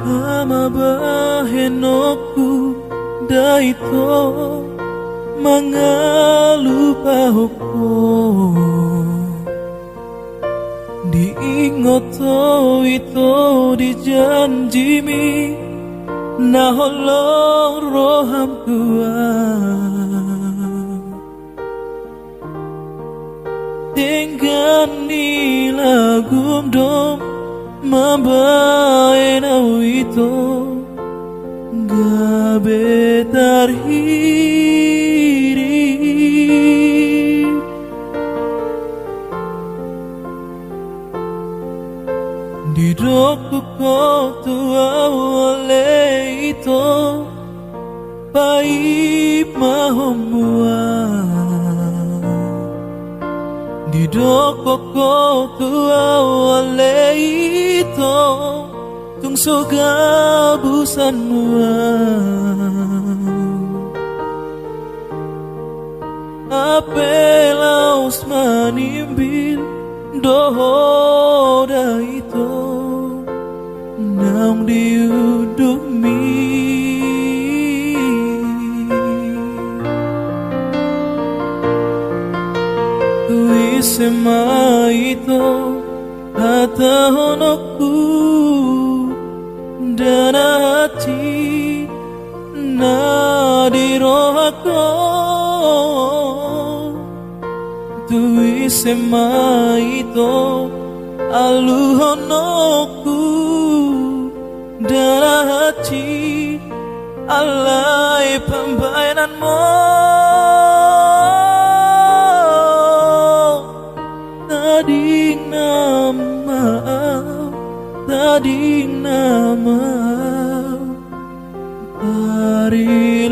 Kama bahenoku daito mangalupa hoko diingoto ito di janjimi na holong roham kuat tinggal ni lagum dom mambae na ito gabe tarhiri di doku ko tua wale ito paip mahomua di doku ko tua wale ito tung soga busan mua apelaus manimbil dohoda itu naung diudumi wisema itu hata honokku dan hati nadirohako tuwi sema itu aluhonoku dan hati alai pembayananmu tadi nama hari